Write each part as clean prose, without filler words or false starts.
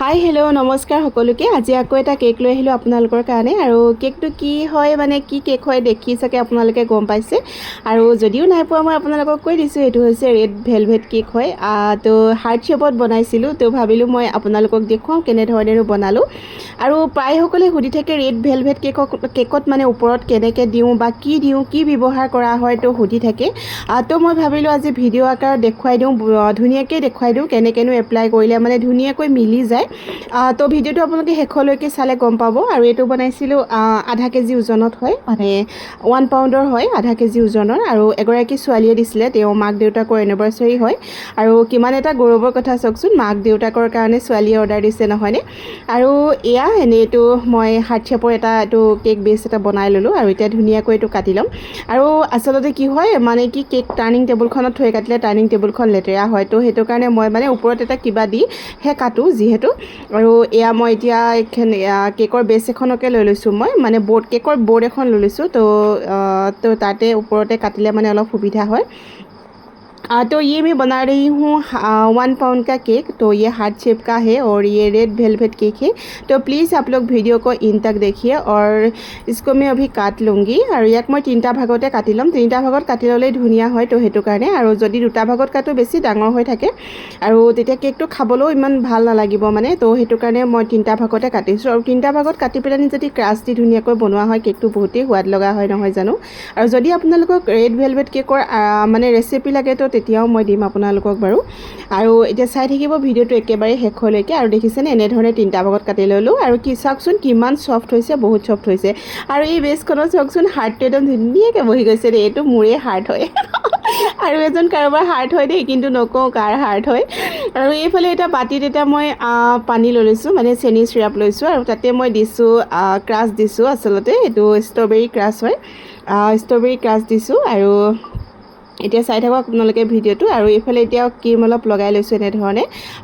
Hi hello' নমস্কাৰ সকলোকে। আজি আকৌ এটা কেক লৈ আহিলোঁ আপোনালোকৰ কাৰণে। আৰু কেকটো কি হয় মানে কি কেক হয় দেখি চাগে আপোনালোকে গম পাইছে। আৰু যদিও নাই পোৱা মই আপোনালোকক কৈ দিছোঁ, এইটো হৈছে ৰেড ভেলভেট কেক হয়। তো হাৰ্ট শ্বেপত বনাইছিলোঁ, তো ভাবিলোঁ মই আপোনালোকক দেখুৱাওঁ কেনেধৰণেৰে বনালোঁ। আৰু প্ৰায়সকলে সুধি থাকে ৰেড ভেলভেট কেকত মানে ওপৰত কেনেকৈ দিওঁ বা কি দিওঁ, কি ব্যৱহাৰ কৰা হয়, তো সুধি থাকে। তো মই ভাবিলোঁ আজি ভিডিঅ' আকাৰত দেখুৱাই দিওঁ, ধুনীয়াকৈ দেখুৱাই দিওঁ কেনেকৈনো এপ্লাই কৰিলে মানে ধুনীয়াকৈ মিলি যায়। তো ভিডিঅ'টো আপোনালোকে শেষলৈকে চালে গম পাব। আৰু এইটো বনাইছিলোঁ আধা কেজি ওজনত হয়, মানে 1 পাউণ্ডৰ হয়, আধা কেজি ওজনৰ। আৰু এগৰাকী ছোৱালীয়ে দিছিলে, তেওঁ মাক দেউতাকৰ এনিভাৰ্চাৰী হয়। আৰু কিমান এটা গৌৰৱৰ কথা চাওকচোন, মাক দেউতাকৰ কাৰণে ছোৱালীয়ে অৰ্ডাৰ দিছে নহয়নে। আৰু এয়া এনেইটো মই হাৰ্ট শ্বেপৰ এইটো কেক বেছ এটা বনাই ল'লোঁ। আৰু এতিয়া ধুনীয়াকৈ এইটো কাটি ল'ম। আৰু আচলতে কি হয় মানে কি কেক টাৰ্নিং টেবুলখনত থৈ কাটিলে টাৰ্নিং টেবুলখন লেতেৰা হয়, তো সেইটো কাৰণে মই মানে ওপৰত এটা কিবা দিহে কাটোঁ যিহেতু। আৰু এয়া মই এতিয়া কেকৰ বেছ এখনকে লৈ লৈছোঁ, মই মানে কেকৰ বৰ্ড এখন লৈ লৈছোঁ। তো তাতে ওপৰতে কাটিলে মানে অলপ সুবিধা হয়। तो ये मैं बना रही हूँ 1 पाउंड का केक। तो ये हार्ट शेप का है और ये रेड वेलवेट केक है। तो प्लीज़ आप लोग वीडियो को इन तक देखिए। और इसको मैं अभी काट लूँगी। और याक मैं 3টা ভাগতে কাটি ল'ম, 3টা ভাগত কাটি ল'লে ধুনীয়া হয়। তো সেইটো কাৰণে আৰু যদি 2টা ভাগত কাটো বেছি ডাঙৰ হৈ থাকে আৰু তেতিয়া কেকটো খাবলৈও ইমান ভাল নালাগিব মানে। তো সেইটো কাৰণে মই 3টা ভাগতে কাটিছোঁ। আৰু 3টা ভাগত কাটি পেলাই যদি ক্ৰাছ দি ধুনীয়াকৈ বনোৱা হয় কেকটো বহুতেই সোৱাদ লগা হয় নহয় জানো। আৰু যদি আপোনালোকক ৰেড ভেলভেট কেকৰ মানে ৰেচিপি লাগে তো তেতিয়াও মই দিম আপোনালোকক বাৰু। আৰু এতিয়া চাই থাকিব ভিডিঅ'টো একেবাৰে শেষলৈকে। আৰু দেখিছেনে এনেধৰণে 3টা ভাগত কাটি ল'লোঁ। আৰু কি চাওকচোন কিমান ছফ্ট হৈছে, বহুত ছফ্ট হৈছে। আৰু এই বেছখনত চাওকচোন হাৰ্টটো একদম ধুনীয়াকৈ বহি গৈছে দেই। এইটো মোৰে হাৰ্ট হয় আৰু এজন কাৰোবাৰ হাৰ্ট হয় দেই, কিন্তু নকওঁ কাৰ হাৰ্ট হয়। আৰু এইফালে এটা বাতিত মই পানী লৈ লৈছোঁ, মানে চেনি চিৰাপ লৈছোঁ। আৰু তাতে মই দিছোঁ ক্ৰাছ দিছোঁ, আচলতে এইটো ষ্ট্ৰবেৰী ক্ৰাছ হয়, ষ্ট্ৰবেৰী ক্ৰাছ দিছোঁ। আৰু এতিয়া চাই থাকক আপোনালোকে ভিডিঅ'টো। আৰু এইফালে এতিয়া ক্ৰীম অলপ লগাই লৈছোঁ এনেধৰণে।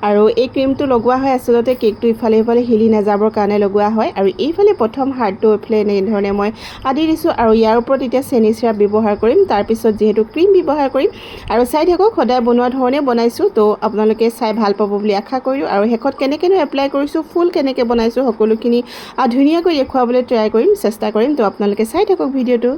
আৰু এই ক্ৰীমটো লগোৱা হয় আচলতে কেকটো ইফালে সিফালে হিলি নাযাবৰ কাৰণে লগোৱা হয়। আৰু এইফালে প্ৰথম হাৰ্টটো এইফালে এনেধৰণে মই আদি দিছোঁ। আৰু ইয়াৰ ওপৰত এতিয়া চেনি চিৰাপ ব্যৱহাৰ কৰিম, তাৰপিছত যিহেতু ক্ৰীম ব্যৱহাৰ কৰিম। আৰু চাই থাকক, সদায় বনোৱা ধৰণে বনাইছোঁ, তো আপোনালোকে চাই ভাল পাব বুলি আশা কৰিলোঁ। আৰু শেষত কেনেকৈনো এপ্লাই কৰিছোঁ, ফুল কেনেকৈ বনাইছোঁ, সকলোখিনি ধুনীয়াকৈ দেখুৱাবলৈ ট্ৰাই কৰিম, চেষ্টা কৰিম। তো আপোনালোকে চাই থাকক ভিডিঅ'টো।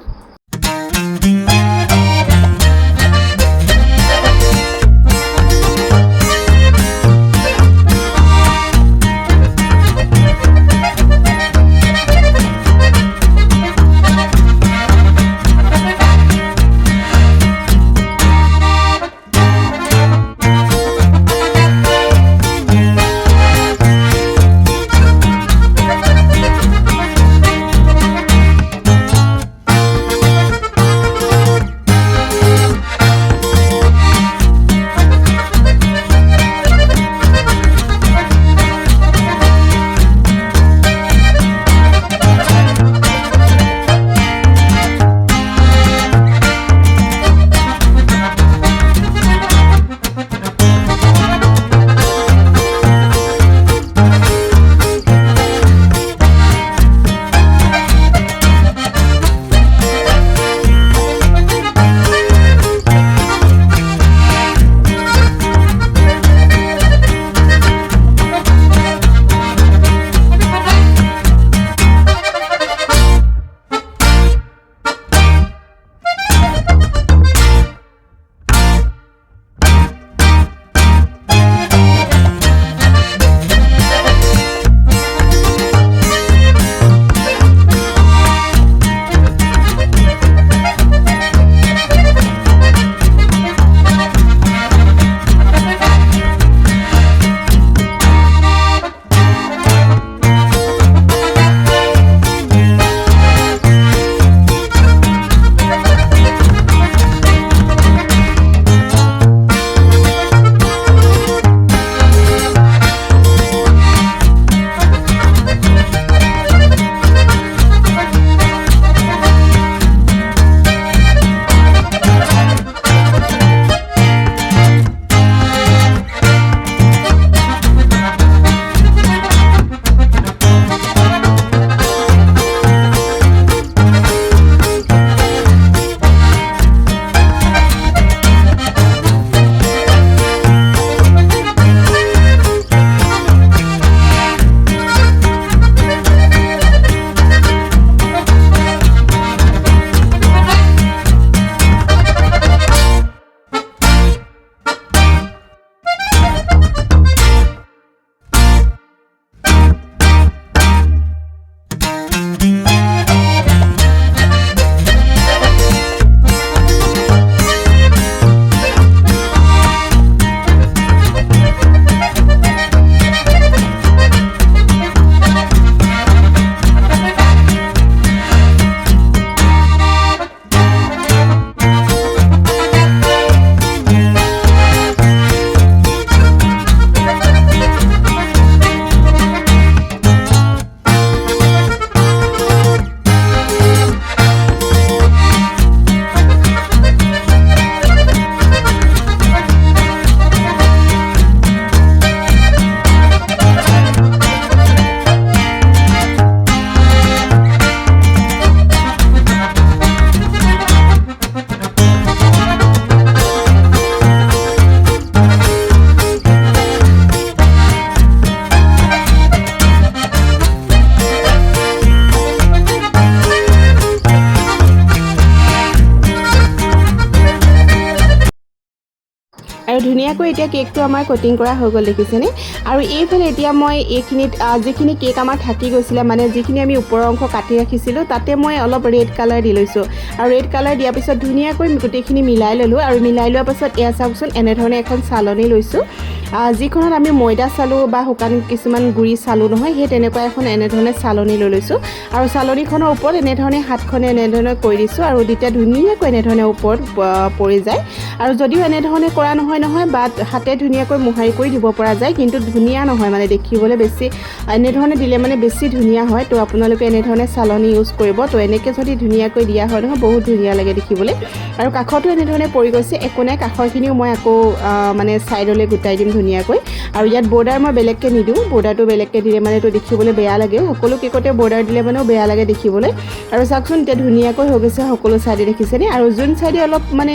ধুনীয়াকৈ এতিয়া কেকটো আমাৰ কটিং কৰা হৈ গ'ল দেখিছেনে আৰু এইফালে এতিয়া মই এইখিনিত যিখিনি কেক আমাৰ থাকি গৈছিলে মানে যিখিনি আমি ওপৰৰ অংশ কাটি ৰাখিছিলোঁ তাতে মই অলপ ৰেড কালাৰ দি লৈছোঁ আৰু ৰেড কালাৰ দিয়াৰ পিছত ধুনীয়াকৈ গোটেইখিনি মিলাই ল'লোঁ আৰু মিলাই লোৱাৰ পাছত এয়া চাওকচোন এনেধৰণে এখন চালনী লৈছোঁ যিখনত আমি ময়দা চালোঁ বা শুকান কিছুমান গুড়ি চালোঁ নহয় সেই তেনেকুৱা এখন এনেধৰণে চালনী লৈ লৈছোঁ আৰু চালনীখনৰ ওপৰত এনেধৰণে হাতখনে এনেধৰণে কৰি দিছোঁ আৰু তেতিয়া ধুনীয়াকৈ এনেধৰণে ওপৰত পৰি যায় আৰু যদিও এনেধৰণে কৰা নহয় বা হাতে ধুনীয়াকৈ মোহাৰি কৰি দিব পৰা যায় কিন্তু ধুনীয়া নহয় মানে দেখিবলৈ বেছি এনেধৰণে দিলে মানে বেছি ধুনীয়া হয় তো আপোনালোকে এনেধৰণে চালনী ইউজ কৰিব তো এনেকৈ যদি ধুনীয়াকৈ দিয়া হয় নহয় বহুত ধুনীয়া লাগে দেখিবলৈ আৰু কাষতো এনেধৰণে পৰি গৈছে একো নাই কাষৰখিনিও মই আকৌ মানে ছাইডলৈ গোটাই দিম ধুনীয়াকৈ আৰু ইয়াত বৰ্ডাৰ মই বেলেগকৈ নিদিওঁ বৰ্ডাৰটো বেলেগকৈ দিলে মানে তো দেখিবলৈ বেয়া লাগে সকলো কেকতে বৰ্ডাৰ দিলে মানেও বেয়া লাগে দেখিবলৈ আৰু চাওকচোন এতিয়া ধুনীয়াকৈ হৈ গৈছে সকলো ছাইডে দেখিছেনে আৰু যোন ছাইডে অলপ মানে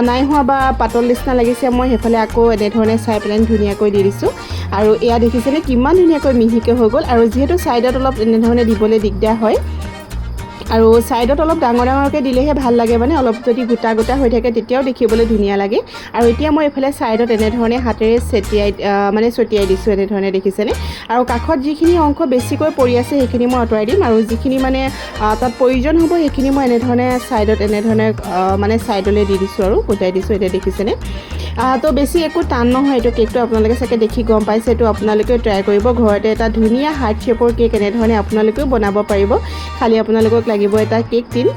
নাই হোৱা বা পাতল নিচিনা লাগিছে মই সেইফালে আকৌ এনেধৰণে চাই পেলাই ধুনীয়াকৈ দি দিছোঁ আৰু এয়া দেখিছেনে কিমান ধুনীয়াকৈ মিহিকৈ হৈ গ'ল আৰু যিহেতু ছাইডত অলপ এনেধৰণে দিবলৈ দিগদাৰ হয় আৰু ছাইডত অলপ ডাঙৰকৈ দিলেহে ভাল লাগে মানে অলপ যদি গোটা গোটা হৈ থাকে তেতিয়াও দেখিবলৈ ধুনীয়া লাগে আৰু এতিয়া মই এইফালে ছাইডত এনেধৰণে হাতেৰে ছটিয়াই দিছোঁ এনেধৰণে দেখিছেনে আৰু কাষত যিখিনি অংশ বেছিকৈ পৰি আছে সেইখিনি মই আঁতৰাই দিম আৰু যিখিনি মানে তাত প্ৰয়োজন হ'ব সেইখিনি মই এনেধৰণে ছাইডত এনেধৰণে মানে ছাইডলৈ দি দিছোঁ আৰু গোটাই দিছোঁ এতিয়া দেখিছেনে তো বেছি একো টান নহয় এইটো কেকটো আপোনালোকে চাগে দেখি গম পাইছে এইটো আপোনালোকেও ট্ৰাই কৰিব ঘৰতে এটা ধুনীয়া হাৰ্ট শ্বেপৰ কেক এনেধৰণে আপোনালোকেও বনাব পাৰিব খালি আপোনালোকক লাগিব এটা কেক টিন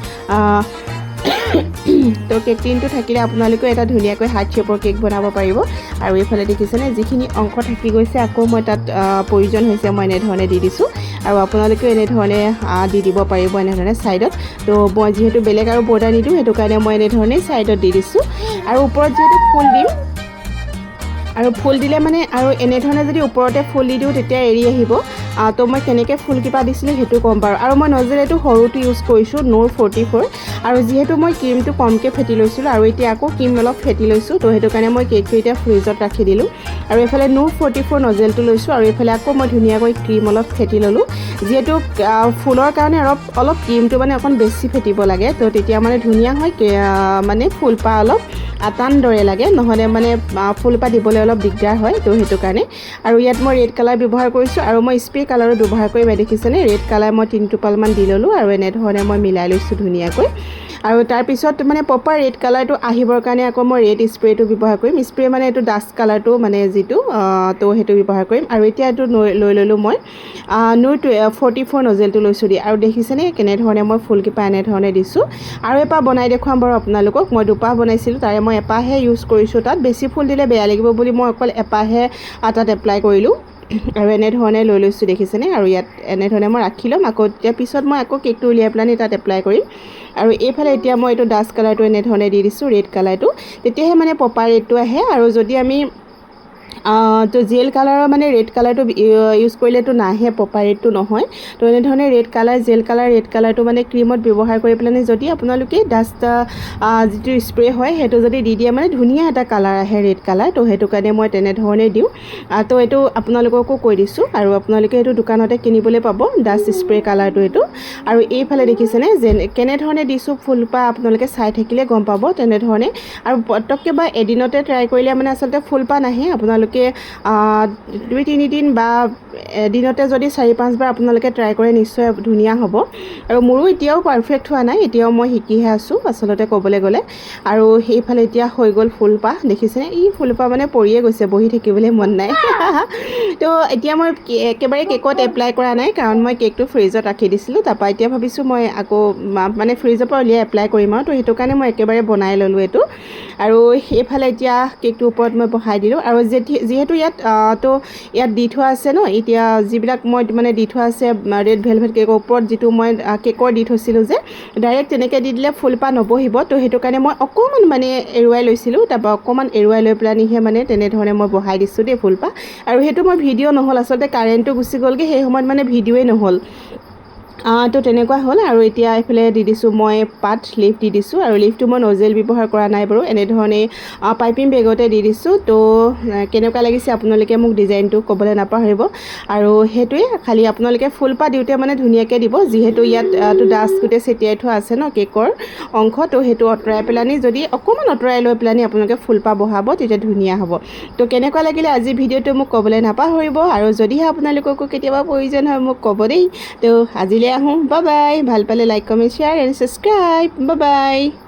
তো কেক টিনটো থাকিলে আপোনালোকেও এটা ধুনীয়াকৈ হাৰ্ট শ্বেপৰ কেক বনাব পাৰিব আৰু এইফালে দেখিছেনে যিখিনি অংশ থাকি গৈছে আকৌ মই তাত প্ৰয়োজন হৈছে মই এনেধৰণে দি দিছোঁ আৰু আপোনালোকেও এনেধৰণে দি দিব পাৰিব এনেধৰণে ছাইডত তো মই যিহেতু বেলেগ আৰু বৰ্ডাৰ নিদিওঁ সেইটো কাৰণে মই এনেধৰণে ছাইডত দি দিছোঁ আৰু ওপৰত যিহেতু ফুল দিম আৰু ফুল দিলে মানে আৰু এনেধৰণে যদি ওপৰতে ফুল দি দিওঁ তেতিয়া এৰি আহিব তো মই কেনেকৈ ফুলকেইপা দিছিলোঁ সেইটো ক'ম বাৰু আৰু মই নজেল এইটো সৰুটো ইউজ কৰিছোঁ নোৰ 44 আৰু যিহেতু মই ক্ৰীমটো কমকৈ ফেটি লৈছিলোঁ আৰু এতিয়া আকৌ ক্ৰীম অলপ ফেটি লৈছোঁ তো সেইটো কাৰণে মই কেকটো এতিয়া ফ্ৰিজত ৰাখি দিলোঁ আৰু এইফালে নোৰ 44 নজেলটো লৈছোঁ আৰু এইফালে আকৌ মই ধুনীয়াকৈ ক্ৰীম অলপ ফেটি ল'লোঁ যিহেতু ফুলৰ কাৰণে অলপ ক্ৰীমটো মানে অকণ বেছি ফেটিব লাগে তো তেতিয়া মানে ধুনীয়া হয় মানে ফুলপাহ অলপ টান দৰে লাগে নহ'লে মানে ফুলপাহ দিবলৈ অলপ দিগদাৰ হয় তো সেইটো কাৰণে আৰু ইয়াত মই ৰেড কালাৰ ব্যৱহাৰ কৰিছোঁ আৰু মই স্প্ৰে কালাৰো ব্যৱহাৰ কৰি দেখিছেনে ৰেড কালাৰ মই 3 টোপালমান দি ল'লোঁ আৰু এনেধৰণে মই মিলাই লৈছোঁ ধুনীয়াকৈ আৰু তাৰপিছত মানে প্ৰপাৰ ৰেড কালাৰটো আহিবৰ কাৰণে আকৌ মই ৰেড স্প্ৰেটো ব্যৱহাৰ কৰিম স্প্ৰে মানে এইটো ডাষ্ট কালাৰটো মানে যিটো তো সেইটো ব্যৱহাৰ কৰিম আৰু এতিয়া এইটো লৈ ল'লোঁ মই নোৰ 44 নজেলটো লৈছোঁ আৰু দেখিছেনে কেনেধৰণে মই ফুলকেইপা এনেধৰণে দিছোঁ আৰু এপাহ বনাই দেখুৱাম বাৰু আপোনালোকক মই দুপাহ বনাইছিলোঁ তাৰে মই এপাহে ইউজ কৰিছোঁ তাত বেছি ফুল দিলে বেয়া লাগিব বুলি মই অকল এপাহে তাত এপ্লাই কৰিলোঁ আৰু এনেধৰণে লৈ লৈছোঁ দেখিছেনে আৰু ইয়াত এনেধৰণে মই ৰাখি ল'ম আকৌ তেতিয়া পিছত মই আকৌ কেকটো উলিয়াই পেলাই তাত এপ্লাই কৰিম আৰু এইফালে এতিয়া মই এইটো ডাষ্ট কালাৰটো এনেধৰণে দি দিছোঁ ৰেড কালাৰটো তেতিয়াহে মানে প্ৰপাৰ ৰেডটো আহে আৰু যদি আমি তো জেল কালাৰৰ মানে ৰেড কালাৰটো ইউজ কৰিলেতো নাহে প্ৰপাৰ ৰেডটো নহয় তো এনেধৰণে red colour gel colour red কালাৰটো মানে ক্ৰীমত ব্যৱহাৰ কৰি পেলাই যদি আপোনালোকে ডাষ্ট যিটো স্প্ৰে হয় সেইটো যদি দি দিয়ে মানে ধুনীয়া এটা কালাৰ আহে ৰেড কালাৰ তো সেইটো কাৰণে মই তেনেধৰণে দিওঁ তো এইটো আপোনালোককো কৈ দিছোঁ আৰু আপোনালোকে এইটো দোকানতে কিনিবলৈ পাব ডাষ্ট স্প্ৰে কালাৰটো এইটো আৰু এইফালে দেখিছেনে কেনেধৰণে দিছোঁ ফুলপাহ আপোনালোকে চাই থাকিলে গম পাব তেনেধৰণে আৰু পটককৈ বা এদিনতে ট্ৰাই কৰিলে মানে আচলতে ফুলপাহ নাহে আপোনালোকে 2-3 দিন বা এদিনতে যদি 4-5 বাৰ আপোনালোকে ট্ৰাই কৰে নিশ্চয় ধুনীয়া হ'ব আৰু মোৰো এতিয়াও পাৰফেক্ট হোৱা নাই এতিয়াও মই শিকিহে আছোঁ আচলতে ক'বলৈ গ'লে আৰু সেইফালে এতিয়া হৈ গ'ল ফুলপাহ দেখিছেনে ফুলপাহ মানে পৰিয়ে গৈছে বহি থাকিবলৈ মন নাই তো এতিয়া মই একেবাৰে কেকত এপ্লাই কৰা নাই কাৰণ মই কেকটো ফ্ৰিজত ৰাখি দিছিলোঁ তাৰপৰা এতিয়া ভাবিছোঁ মই আকৌ মানে ফ্ৰিজৰ পৰা উলিয়াই এপ্লাই কৰিম আৰু তো সেইটো কাৰণে মই একেবাৰে বনাই ল'লোঁ এইটো আৰু সেইফালে এতিয়া কেকটোৰ ওপৰত মই বহাই দিলোঁ আৰু যিহেতু ইয়াত তো ইয়াত দি থোৱা আছে ন এতিয়া যিবিলাক মই মানে দি থোৱা আছে ৰেড ভেলভেট কেকৰ ওপৰত যিটো মই কেকৰ দি থৈছিলোঁ যে ডাইৰেক্ট তেনেকৈ দি দিলে ফুলপাহ নবহিব তো সেইটো কাৰণে মই অকণমান মানে এৰুৱাই লৈছিলোঁ তাৰপৰা অকণমান এৰুৱাই লৈ পেলাইহে মানে তেনেধৰণে মই বহাই দিছোঁ দেই ফুলপাহ আৰু সেইটো মই ভিডিঅ' নহ'ল আচলতে কাৰেণ্টটো গুচি গ'লগৈ সেই সময়ত মানে ভিডিঅ'ই নহ'ল তো তেনেকুৱা হ'ল আৰু এতিয়া এইফালে দি দিছোঁ মই পাত লিফ দি দিছোঁ আৰু লিফটো মই নজেল ব্যৱহাৰ কৰা নাই বাৰু এনেধৰণে পাইপিং বেগতে দি দিছোঁ তো কেনেকুৱা লাগিছে আপোনালোকে মোক ডিজাইনটো ক'বলৈ নাপাহৰিব আৰু সেইটোৱে খালি আপোনালোকে ফুলপাহ দিওঁতে মানে ধুনীয়াকৈ দিব যিহেতু ইয়াত ডাষ্ট গোটেই ছেটিয়াই থোৱা আছে ন কেকৰ অংশ তো সেইটো আঁতৰাই পেলানি যদি অকণমান আঁতৰাই লৈ পেলানি আপোনালোকে ফুলপাহ বহাব তেতিয়া ধুনীয়া হ'ব তো কেনেকুৱা লাগিলে আজি ভিডিঅ'টো মোক ক'বলৈ নাপাহৰিব আৰু যদিহে আপোনালোককো কেতিয়াবা প্ৰয়োজন হয় মোক ক'ব দেই তো আজিলৈ আহোঁ বাই বাই ভাল পালে like comment share and subscribe bye bye